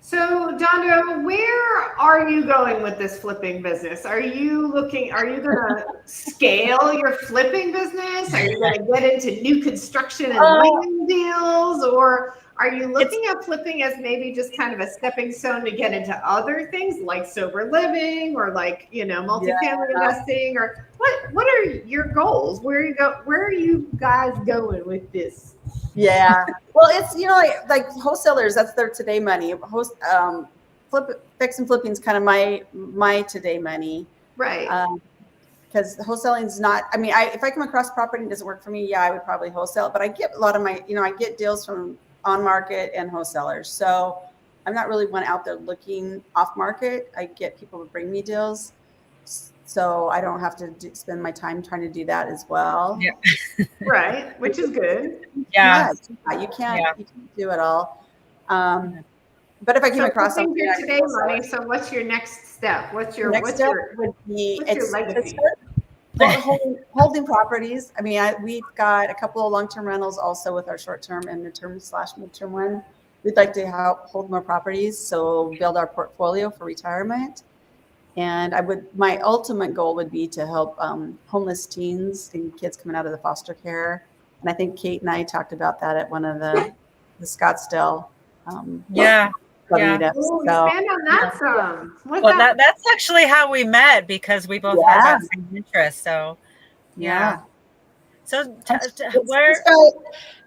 So, Donda, where are you going with this flipping business? Are you going to scale your flipping business? Are you going to get into new construction and land deals? Or are you looking at flipping as maybe just kind of a stepping stone to get into other things like sober living or like, multifamily investing? Or what are your goals? Where are you guys going with this? Yeah. Well, it's, like wholesalers, that's their today money. Fix and flipping is kind of my today money. Right. Because wholesaling is not, if I come across property and it doesn't work for me, I would probably wholesale it. But I get a lot of my, I get deals from on market and wholesalers. So I'm not really one out there looking off market. I get people to bring me deals. So I don't have to spend my time trying to do that as well. Yeah. Right. Which is good. Yeah. You can't do it all. But if I came across something today money, so what's your next step? What's your legacy? Holding properties. We've got a couple of long-term rentals also with our short-term and midterm one. We'd like to hold more properties, so build our portfolio for retirement. And my ultimate goal would be to help homeless teens and kids coming out of the foster care. And I think Kate and I talked about that at one of the Scottsdale. Expand on that some. That's actually how we met, because we both had that same interest. So, So where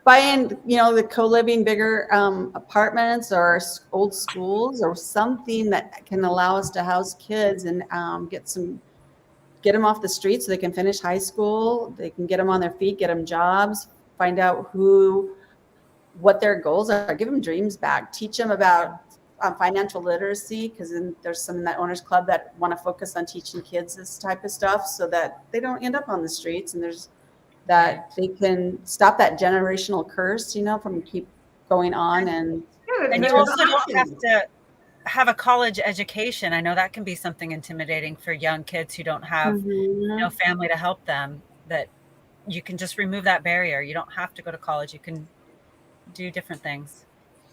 buying, the co-living bigger apartments or old schools or something that can allow us to house kids and get them off the street so they can finish high school. They can get them on their feet, get them jobs, find out what their goals are, give them dreams back, teach them about financial literacy, because then there's some in that owners club that want to focus on teaching kids this type of stuff so that they don't end up on the streets, and that they can stop that generational curse, from keep going on. And you also don't have to have a college education. I know that can be something intimidating for young kids who don't have family to help them, that you can just remove that barrier. You don't have to go to college. You can do different things.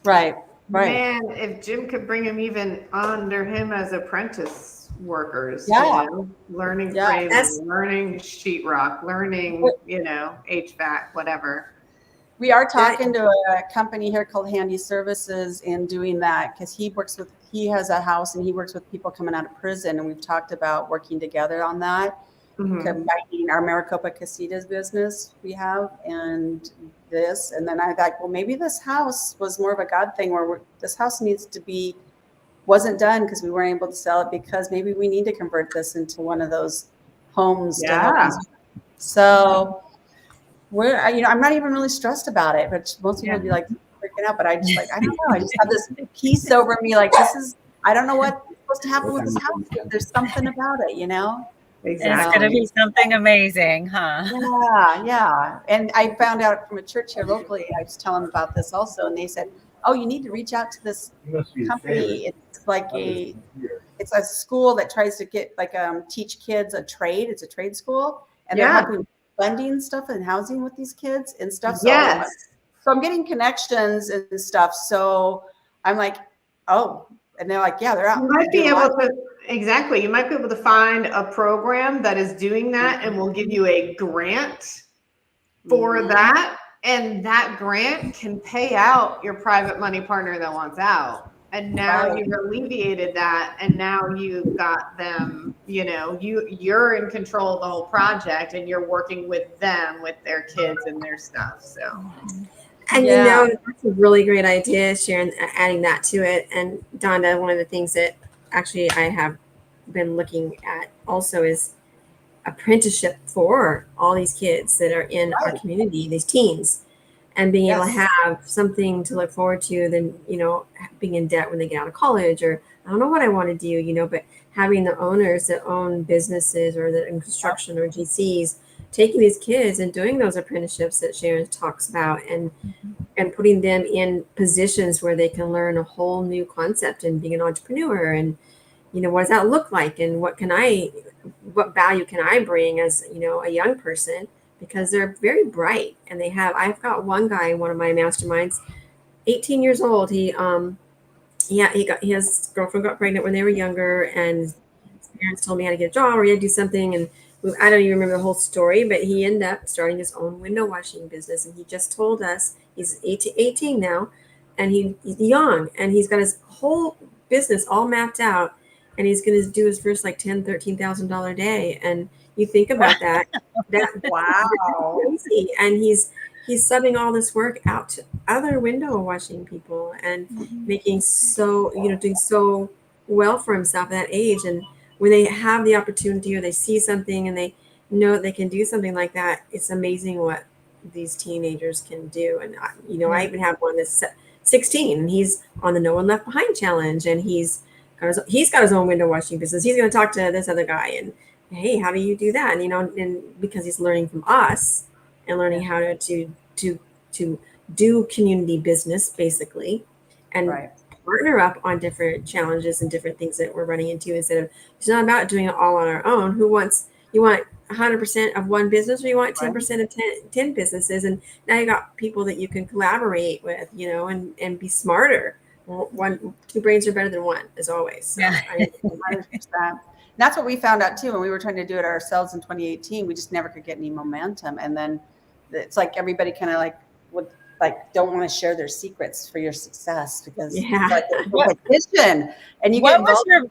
Right. Man, if Jim could bring him even under him as apprentice workers, learning framing, learning sheetrock, learning, HVAC, whatever. We are talking to a company here called Handy Services and doing that, because he has a house and he works with people coming out of prison, and we've talked about working together on that, combining our Maricopa Casitas business we have and this. And then I thought, well, maybe this house was more of a God thing, where this house wasn't done because we weren't able to sell it, because maybe we need to convert this into one of those homes to help us. So I'm not even really stressed about it, but most people would be like freaking out, but I just I don't know. I just have this peace over me. Like, I don't know what's supposed to happen with this house, but there's something about it, Exactly. It's going to be something amazing, huh? Yeah. And I found out from a church here locally, I was telling them about this also, and they said, oh, you need to reach out to this company. It's like it's a school that tries to get teach kids a trade. It's a trade school, and they're helping funding stuff and housing with these kids and stuff. So I'm getting connections and stuff. So I'm like, oh, and they're like, yeah, they're out. You might be able to. Exactly. You might be able to find a program that is doing that and will give you a grant for that. And that grant can pay out your private money partner that wants out. And now you've alleviated that. And now you've got them, you're in control of the whole project, and you're working with them, with their kids and their stuff. So. And that's a really great idea, Sharon, adding that to it. And Donda, one of the things that actually I have been looking at also is apprenticeship for all these kids that are in our community, these teens. and being able to have something to look forward to than, being in debt when they get out of college, or I don't know what I want to do, but having the owners that own businesses or that in construction or GCs, taking these kids and doing those apprenticeships that Sharon talks about, and putting them in positions where they can learn a whole new concept and being an entrepreneur, and what does that look like, and what value can I bring as a young person, because they're very bright, and I've got one guy in one of my masterminds, 18 years old. His girlfriend got pregnant when they were younger, and his parents told me how to get a job or he had to do something, and I don't even remember the whole story, but he ended up starting his own window washing business, and he just told us he's 18 now, and he's young, and he's got his whole business all mapped out, and he's going to do his first like $13,000 day. And you think about that wow, crazy. And he's subbing all this work out to other window washing people, and making doing so well for himself at that age. And when they have the opportunity, or they see something and they know they can do something like that, it's amazing what these teenagers can do. And I even have one that's 16, and he's on the No One Left Behind challenge, and he's got his own window washing business. He's going to talk to this other guy, and hey, how do you do that? And and because he's learning from us and learning how to do community business, basically, and partner up on different challenges and different things that we're running into, instead of, it's not about doing it all on our own. You want 100% of one business, or you want 10% of 10 businesses, and now you got people that you can collaborate with, and be smarter. Two brains are better than one, as always. So, 100%. That's what we found out too when we were trying to do it ourselves in 2018. We just never could get any momentum, and then it's like everybody kind of don't want to share their secrets for your success, because it's like a competition, and you get involved in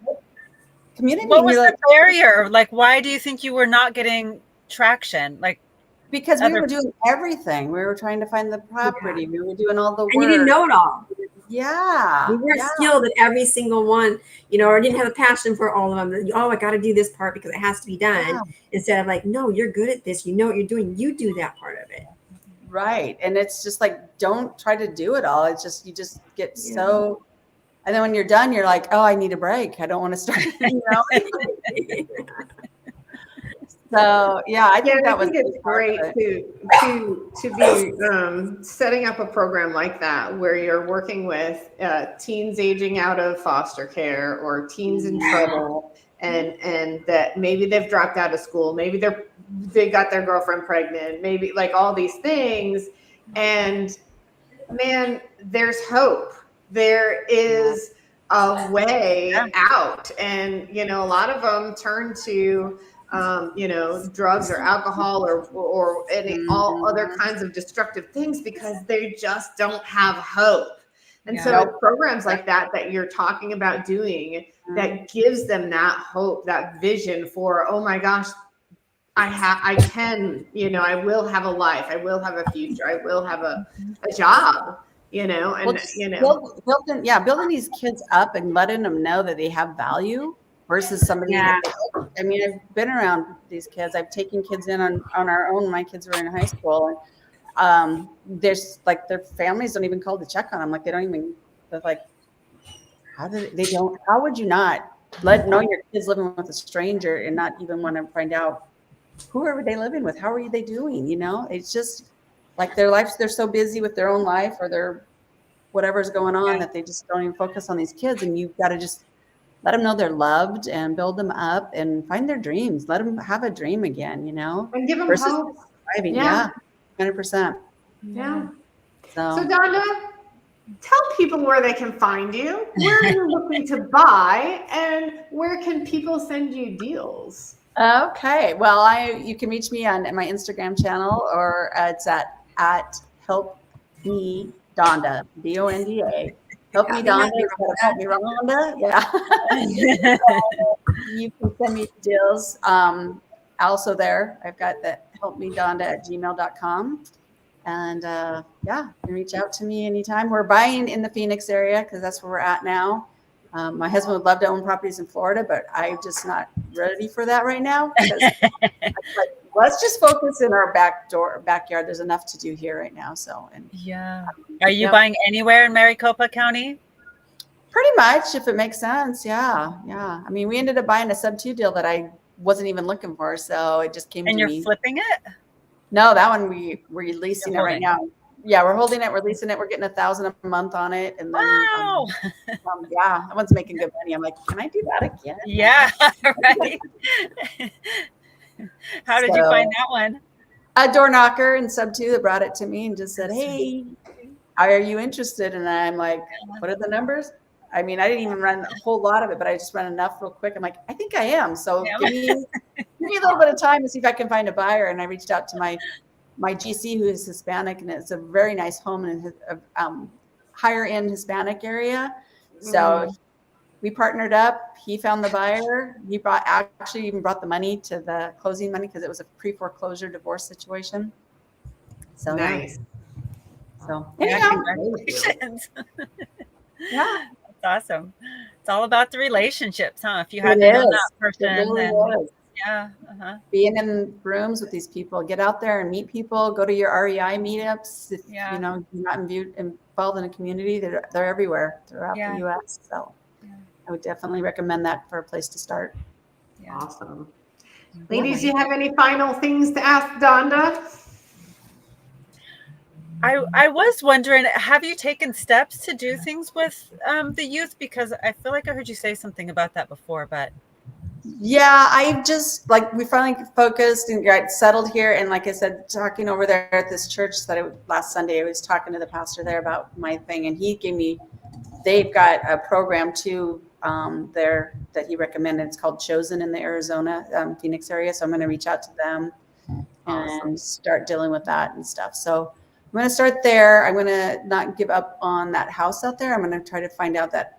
community. What was the barrier? Like, why do you think you were not getting traction? Because we were doing everything. We were trying to find the property. We were doing all the work. And you didn't know it all. Yeah. We weren't skilled at every single one, or didn't have a passion for all of them. I got to do this part because it has to be done. Yeah. Instead of like, no, you're good at this. You know what you're doing. You do that part of it. Right. And it's just like, don't try to do it all. It's just, you just get so, and then when you're done, you're like, oh, I need a break. I don't want to start, So I think it's great to be setting up a program like that, where you're working with teens aging out of foster care, or teens in trouble, and that maybe they've dropped out of school, maybe they got their girlfriend pregnant, maybe like all these things, and man, there's hope. There is a way out, and a lot of them turn to drugs or alcohol or all other kinds of destructive things, because they just don't have hope. And so programs like that you're talking about doing, that gives them that hope, that vision for, oh my gosh, I can, I will have a life, I will have a future, I will have a job, building these kids up and letting them know that they have value, versus somebody I've been around these kids. I've taken kids in on our own. My kids were in high school, and there's like, their families don't even call to check on them. Like, they're like, how would you not know your kid's living with a stranger and not even want to find out who are they living with? How are they doing? It's just like their lives, they're so busy with their own life or their whatever's going on that they just don't even focus on these kids. And you've got to just let them know they're loved and build them up and find their dreams. Let them have a dream again, and give them hope. 100%. Yeah. So Donda, tell people where they can find you, where are you looking to buy, and where can people send you deals? Okay. Well, you can reach me on my Instagram channel, or it's at Help Me Donda, Donda. Help Me Donda. Help Me Rhonda. Yeah. You can send me deals. Also there, I've got the helpmedonda@gmail.com. And you can reach out to me anytime. We're buying in the Phoenix area because that's where we're at now. My husband would love to own properties in Florida, but I'm just not ready for that right now. Because let's just focus in our backyard. There's enough to do here right now. So, and yeah. Are you buying anywhere in Maricopa County? pretty much, if it makes sense. Yeah. Yeah. I mean, we ended up buying a sub-2 deal that I wasn't even looking for. So it just came to me. And you're flipping it? No, that one we're leasing it right now. Yeah, we're holding it. We're leasing it. We're getting $1,000 a month on it, and then wow. Yeah, that one's making good money. I'm like, can I do that again? Yeah, right. How did you find that one? A door knocker in sub-2 that brought it to me and just said, "Hey, are you interested?" And I'm like, "What are the numbers?" I mean, I didn't even run a whole lot of it, but I just ran enough real quick. I'm like, I think I am. So give me a little bit of time to see if I can find a buyer. And I reached out to my GC, who is Hispanic, and it's a very nice home in a higher end Hispanic area. So we partnered up. He found the buyer. He actually even brought the money to the closing money because it was a pre-foreclosure divorce situation. So nice. So congratulations. Yeah. That's awesome. It's all about the relationships, huh? If you have that person, then being in rooms with these people, get out there and meet people, go to your REI meetups. If you know you're not involved in a community, they're everywhere throughout the US. So I would definitely recommend that for a place to start. Awesome. Ladies, do you have any final things to ask Donda? I was wondering, have you taken steps to do things with the youth? Because I feel like I heard you say something about that before, but. Yeah, I just we finally focused and got settled here. And like I said, talking over there at this church last Sunday, I was talking to the pastor there about my thing. And he gave me, they've got a program too there that he recommended. It's called Chosen in the Arizona, Phoenix area. So I'm going to reach out to them and start dealing with that and stuff. So I'm going to start there. I'm going to not give up on that house out there. I'm going to try to find out that,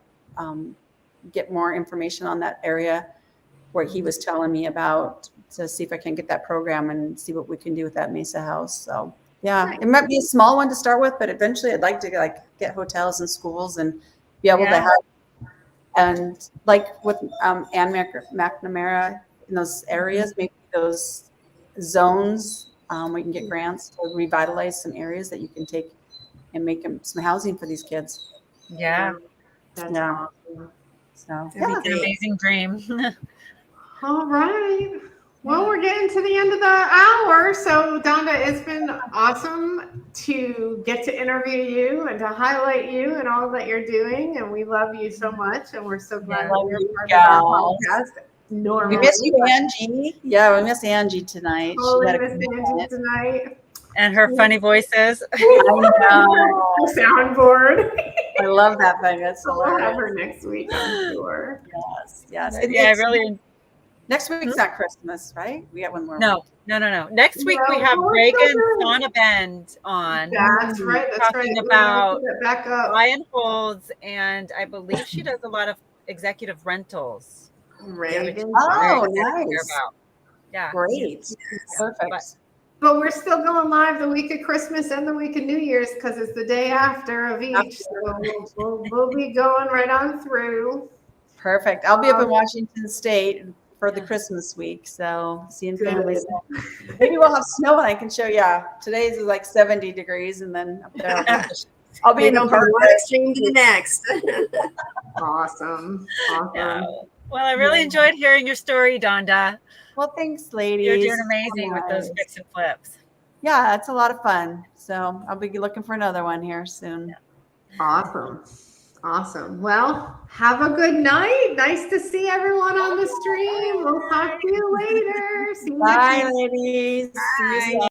get more information on that area where he was telling me about, to see if I can get that program and see what we can do with that Mesa house. So yeah, it might be a small one to start with, but eventually I'd like to get hotels and schools and be able to have, and like with Ann McNamara in those areas, maybe those zones, we can get grants to revitalize some areas that you can take and make some housing for these kids. Yeah. That's awesome. So it's an amazing dream. All right. Well, we're getting to the end of the hour. So, Donda, it's been awesome to get to interview you and to highlight you and all that you're doing. And we love you so much. And we're so glad that you're part of our podcast. Normally, we miss you, Angie. Yeah, we miss Angie tonight. Totally miss Angie tonight. And her funny voices. I know. Soundboard. I love that thing. That's We'll have her next week, I'm sure. Yes. Yeah, really. Next week's not Christmas, right? We got one more. No. Next week we have Reagan Sonnabend on. That's right. Talking about buy and holds, and I believe she does a lot of executive rentals. Reagan. Oh, nice. Yeah. Great. Perfect. But we're still going live the week of Christmas and the week of New Year's because it's the day after of each. So we'll be going right on through. Perfect. I'll be up in Washington State for the Christmas week. So seeing families. Maybe we'll have snow and I can show you. Today's is like 70 degrees and then up there I'll be in the park. One extreme to the next. Awesome. Yeah. Well, I really enjoyed hearing your story, Donda. Well, thanks, ladies. You're doing amazing with those fix and flips. Yeah, it's a lot of fun. So I'll be looking for another one here soon. Awesome. Well, have a good night. Nice to see everyone on the stream. We'll talk to you later. See you Bye, ladies. Bye. See you soon.